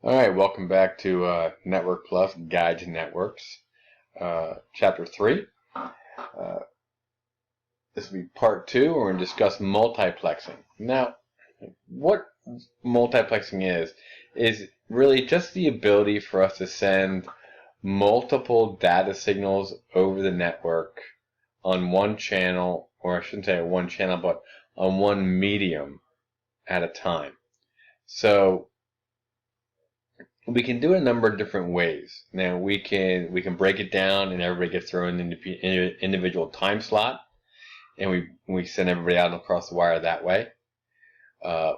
All right, welcome back to Network Plus Guide to Networks, Chapter 3. This will be Part 2, where we're going to discuss multiplexing. Now, what multiplexing is really just the ability for us to send multiple data signals over the network on one channel, or I shouldn't say one channel, but on one medium at a time. So, we can do it a number of different ways. Now we can break it down, and everybody gets their own individual time slot, and we send everybody out across the wire that way.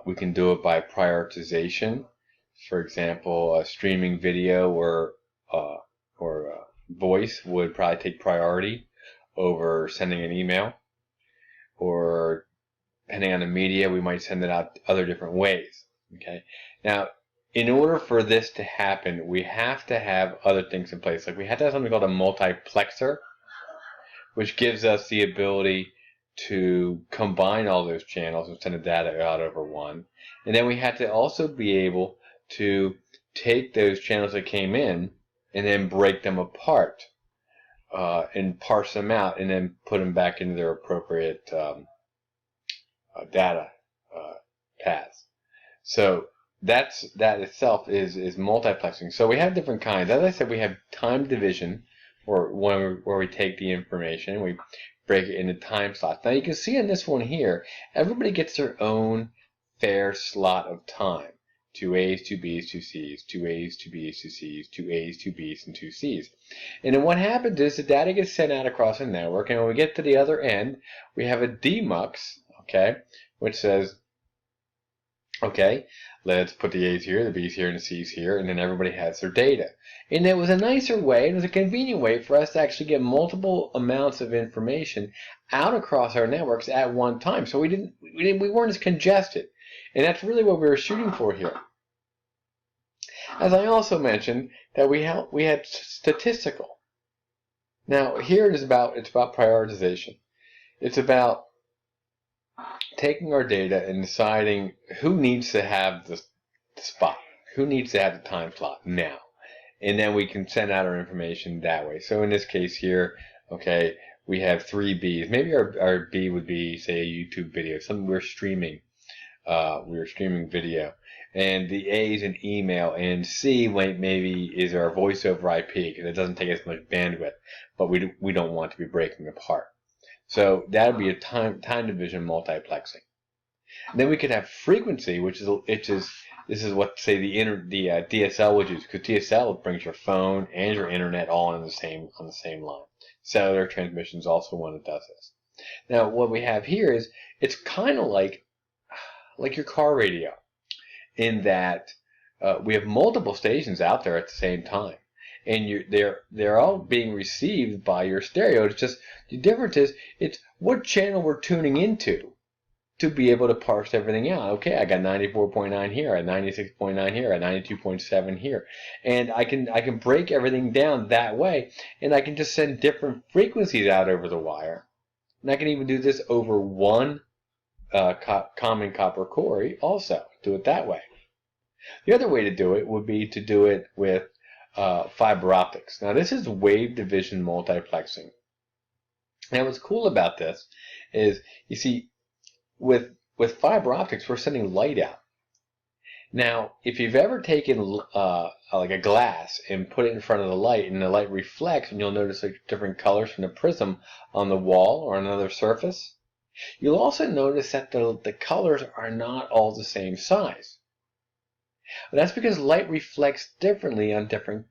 We can do it by prioritization. For example, streaming video or voice would probably take priority over sending an email, or depending on the media, we might send it out other different ways. Okay, now, in order for this to happen, we have to have other things in place. Like we have to have something called a multiplexer, which gives us the ability to combine all those channels and send the data out over one. And then we have to also be able to take those channels that came in and then break them apart and parse them out and then put them back into their appropriate data paths. So that itself is multiplexing. So we have different kinds. As I said, we have time division, or where we take the information and we break it into time slots. Now you can see in this one here, everybody gets their own fair slot of time. 2 A's, 2 B's, 2 C's, 2 A's, 2 B's, 2 C's, 2 A's, 2 B's, and 2 C's. And then what happens is the data gets sent out across the network, and when we get to the other end, we have a demux, okay, which says, okay, let's put the A's here, the B's here, and the C's here, and then everybody has their data. And it was a nicer way, it was a convenient way for us to actually get multiple amounts of information out across our networks at one time. So we weren't as congested. And that's really what we were shooting for here. As I also mentioned, that we had statistical. Now here it's about prioritization. It's about taking our data and deciding who needs to have the spot, who needs to have the time slot now, and then we can send out our information that way. So in this case here, okay, we have 3 B's. Maybe our B would be, say, a YouTube video, something we're streaming. We were streaming video, and the A is an email, and C maybe is our voice over IP because it doesn't take as much bandwidth, but we don't want to be breaking apart. So that would be a time division multiplexing. And then we could have frequency, which is this is what, say, the DSL would use, because DSL brings your phone and your internet all on the same line. Cellular transmission is also one that does this. Now what we have here is it's kind of like your car radio, in that we have multiple stations out there at the same time, and they're all being received by your stereo. It's just the difference is it's what channel we're tuning into to be able to parse everything out. Okay, I got 94.9 here, I got 96.9 here, I got 92.7 here, and I can break everything down that way, and I can just send different frequencies out over the wire, and I can even do this over one common copper core also. Do it that way. The other way to do it would be to do it with fiber optics. Now this is wave division multiplexing. Now what's cool about this is, you see, with fiber optics we're sending light out. Now if you've ever taken like a glass and put it in front of the light, and the light reflects, and you'll notice like different colors from the prism on the wall or another surface, you'll also notice that the colors are not all the same size. But that's because light reflects differently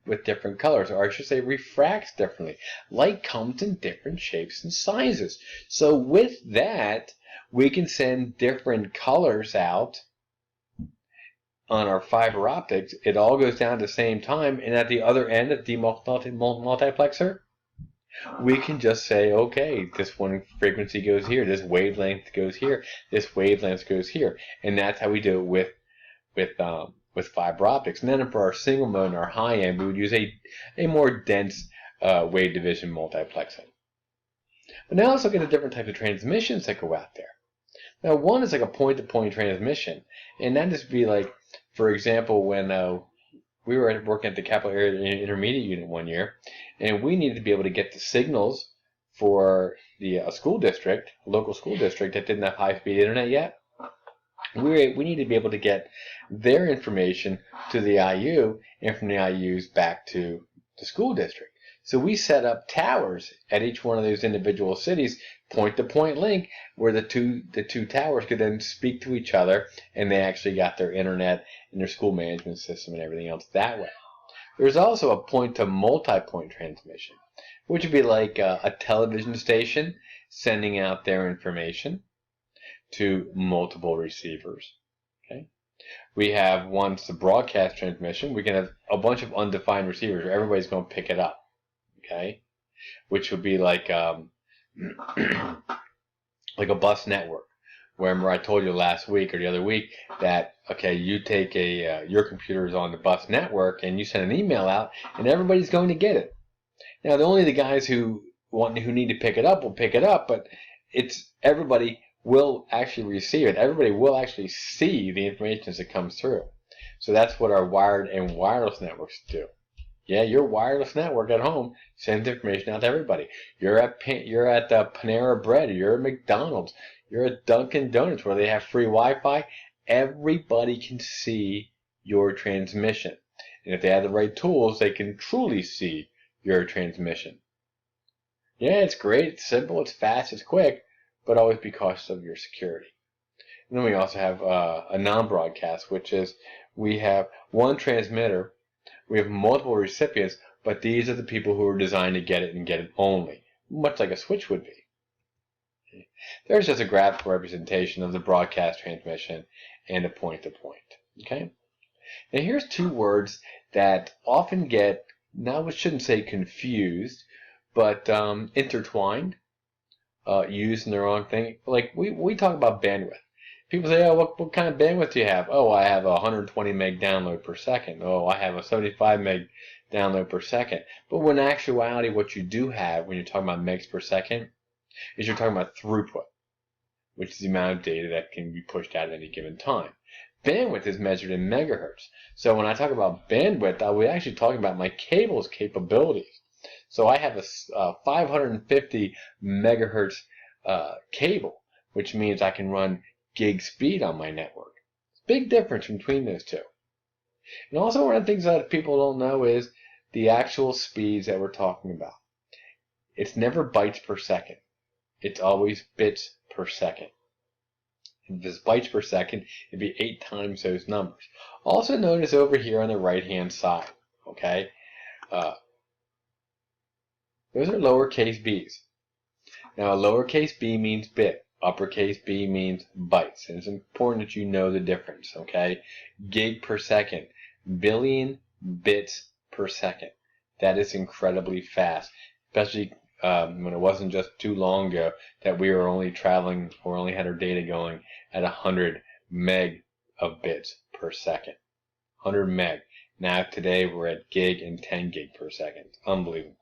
with different colors, or I should say refracts differently. Light comes in different shapes and sizes. So with that, we can send different colors out on our fiber optics. It all goes down at the same time, and at the other end of the multiplexer, we can just say, okay, this one frequency goes here, this wavelength goes here, this wavelength goes here, and that's how we do it with fiber optics. And then for our single mode and our high end, we would use a more dense wave division multiplexing. But now let's look at the different types of transmissions that go out there. Now one is like a point-to-point transmission, and that just be like, for example, when we were working at the Capital Area Intermediate Unit one year, and we needed to be able to get the signals for the school district, local school district that didn't have high-speed internet yet. We need to be able to get their information to the IU, and from the IUs back to the school district. So we set up towers at each one of those individual cities, point-to-point link, where the two towers could then speak to each other, and they actually got their internet and their school management system and everything else that way. There's also a point-to-multipoint transmission, which would be like a television station sending out their information to multiple receivers. Okay. We have, once the broadcast transmission, we can have a bunch of undefined receivers where everybody's going to pick it up. Okay, which would be like like a bus network. Remember, I told you last week or the other week that, okay, you take your computer is on the bus network and you send an email out, and everybody's going to get it. Now, only the guys who need to pick it up will pick it up, but everybody will actually receive it. Everybody will actually see the information as it comes through. So that's what our wired and wireless networks do. Yeah, your wireless network at home sends information out to everybody. You're at the Panera Bread, you're at McDonald's, you're at Dunkin' Donuts where they have free Wi-Fi. Everybody can see your transmission. And if they have the right tools, they can truly see your transmission. Yeah, it's great, it's simple, it's fast, it's quick, but always be cautious of your security. And then we also have a non-broadcast, which is we have one transmitter. We have multiple recipients, but these are the people who are designed to get it and get it only, much like a switch would be. There's just a graphical representation of the broadcast transmission and a point-to-point. Okay? Now here's two words that often get, now I shouldn't say confused, but intertwined, used in the wrong thing. Like we talk about bandwidth. People say, oh, what kind of bandwidth do you have? Oh, I have a 120 meg download per second. Oh, I have a 75 meg download per second. But when in actuality, what you do have when you're talking about megs per second is you're talking about throughput, which is the amount of data that can be pushed out at any given time. Bandwidth is measured in megahertz. So when I talk about bandwidth, I'll be actually talking about my cable's capabilities. So I have a 550 megahertz cable, which means I can run gig speed on my network. Big difference between those two. And also one of the things that people don't know is the actual speeds that we're talking about. It's never bytes per second. It's always bits per second. If it's bytes per second, it'd be 8 times those numbers. Also notice over here on the right-hand side, okay? Those are lowercase b's. Now a lowercase b means bit. Uppercase B means bytes, and it's important that you know the difference, okay? Gig per second, billion bits per second. That is incredibly fast, especially when it wasn't just too long ago that we were only traveling or only had our data going at 100 meg of bits per second. 100 meg. Now today we're at gig and 10 gig per second. Unbelievable.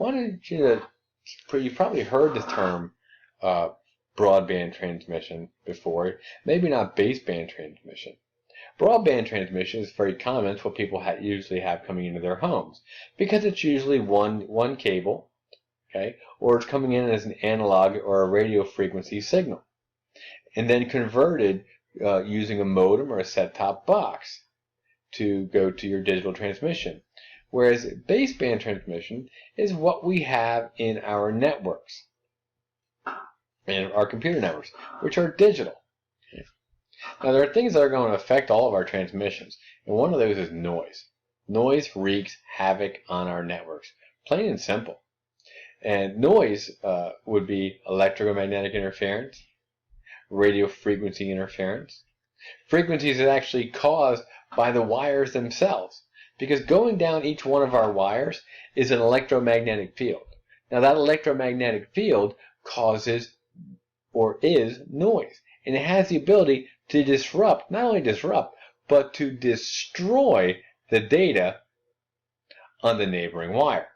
You've probably heard the term broadband transmission before, maybe not baseband transmission. Broadband transmission is very common. It's what people usually have coming into their homes because it's usually one cable, okay, or it's coming in as an analog or a radio frequency signal, and then converted using a modem or a set-top box to go to your digital transmission. Whereas baseband transmission is what we have in our networks. And our computer networks, which are digital. Now there are things that are going to affect all of our transmissions, and one of those is noise. Noise wreaks havoc on our networks, plain and simple. And noise would be electromagnetic interference, radio frequency interference. Frequencies is actually caused by the wires themselves, because going down each one of our wires is an electromagnetic field. Now that electromagnetic field causes or is noise, and it has the ability to disrupt, not only disrupt, but to destroy the data on the neighboring wire.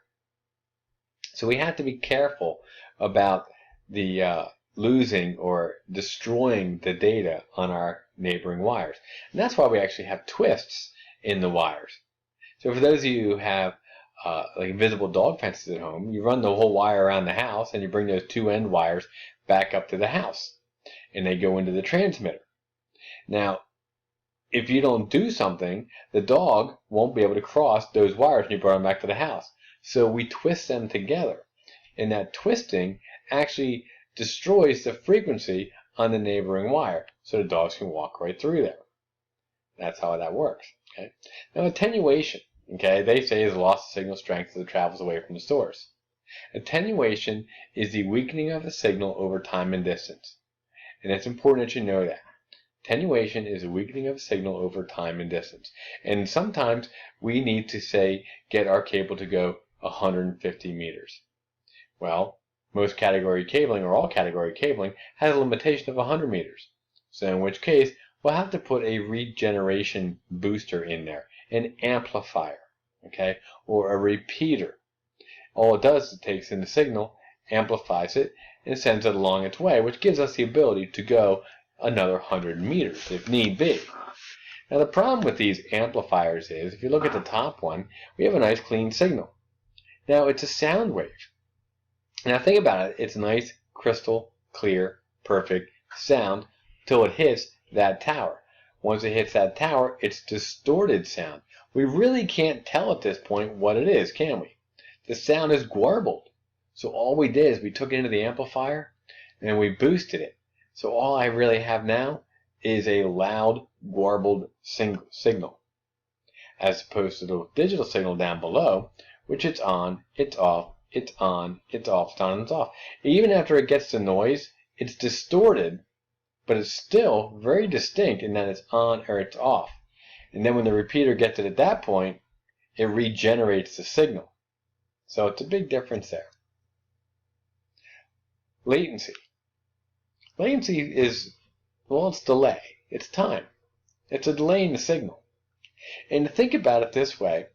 So we have to be careful about the losing or destroying the data on our neighboring wires. And that's why we actually have twists in the wires. So for those of you who have like invisible dog fences at home, you run the whole wire around the house and you bring those two end wires back up to the house and they go into the transmitter. Now, if you don't do something, the dog won't be able to cross those wires when you bring them back to the house. So we twist them together, and that twisting actually destroys the frequency on the neighboring wire, so the dogs can walk right through there. That's how that works. Okay. Now attenuation, okay, they say is loss of signal strength as it travels away from the source. Attenuation is the weakening of a signal over time and distance, and it's important that you know that. Attenuation is a weakening of a signal over time and distance. And sometimes we need to say, get our cable to go 150 meters. Well, most category cabling, or all category cabling, has a limitation of 100 meters. So in which case, we'll have to put a regeneration booster in there, an amplifier, okay, or a repeater. All it does is it takes in the signal, amplifies it, and sends it along its way, which gives us the ability to go another 100 meters if need be. Now the problem with these amplifiers is, if you look at the top one, we have a nice clean signal. Now it's a sound wave. Now think about it, it's nice, crystal, clear, perfect sound till it hits that tower. Once it hits that tower, it's distorted sound. We really can't tell at this point what it is, can we? The sound is garbled. So all we did is we took it into the amplifier and we boosted it. So all I really have now is a loud, garbled signal, as opposed to the digital signal down below, which it's on, it's off, it's on, it's off, it's on, and it's off. Even after it gets the noise, it's distorted, but it's still very distinct in that it's on or it's off. And then when the repeater gets it at that point, it regenerates the signal. So it's a big difference there. Latency. Latency is, well, it's delay. It's time. It's a delay in the signal. And to think about it this way,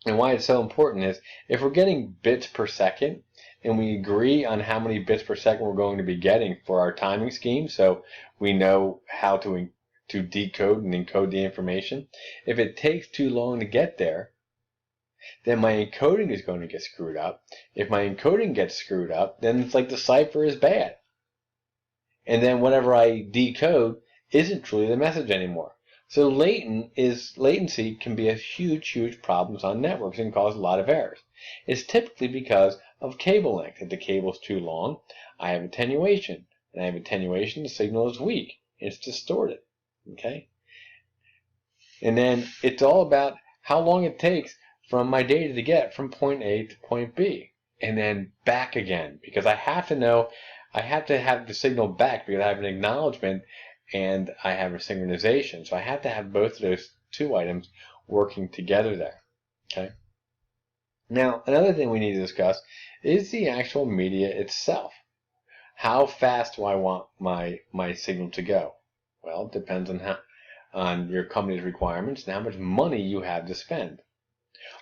and why it's so important is, if we're getting bits per second, and we agree on how many bits per second we're going to be getting for our timing scheme, so we know how to decode and encode the information, if it takes too long to get there, then my encoding is going to get screwed up. If my encoding gets screwed up, then it's like the cipher is bad. And then whatever I decode isn't truly the message anymore. So latency can be a huge problems on networks and cause a lot of errors. It's typically because of cable length. If the cable's too long, I have attenuation. And I have attenuation, the signal is weak. It's distorted. Okay? And then it's all about how long it takes from my data to get from point A to point B. And then back again. Because I have to know, I have to have the signal back because I have an acknowledgement and I have a synchronization. So I have to have both of those two items working together there. Okay. Now, another thing we need to discuss is the actual media itself. How fast do I want my signal to go? Well, it depends on your company's requirements and how much money you have to spend.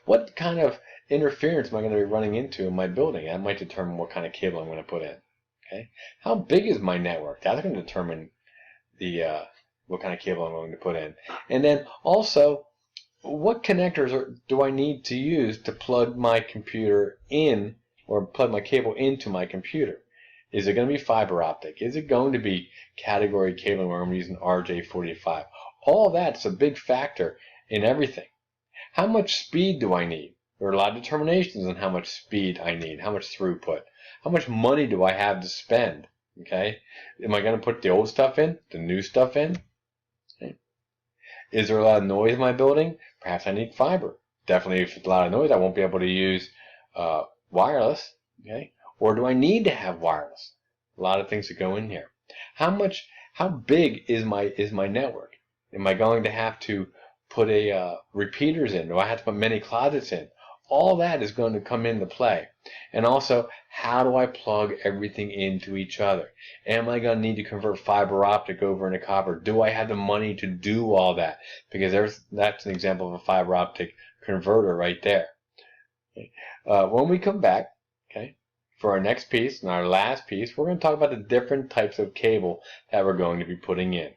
What kind of interference am I going to be running into in my building? That might determine what kind of cable I'm going to put in. Okay. How big is my network? That's going to determine the what kind of cable I'm going to put in. And then also, what connectors do I need to use to plug my computer in, or plug my cable into my computer? Is it going to be fiber optic? Is it going to be category cabling where I'm using RJ45? All that's a big factor in everything. How much speed do I need? There are a lot of determinations on how much speed I need, how much throughput. How much money do I have to spend? Okay, am I going to put the old stuff in, the new stuff in? Okay. Is there a lot of noise in my building? Perhaps I need fiber. Definitely, if it's a lot of noise, I won't be able to use wireless. Okay, or do I need to have wireless? A lot of things that go in here. How big is my network? Am I going to have to put repeaters in? Do I have to put many closets in? All that is going to come into play. And also, how do I plug everything into each other? Am I going to need to convert fiber optic over into copper? Do I have the money to do all that? Because that's an example of a fiber optic converter right there. Okay. When we come back, okay, for our next piece and our last piece, we're going to talk about the different types of cable that we're going to be putting in.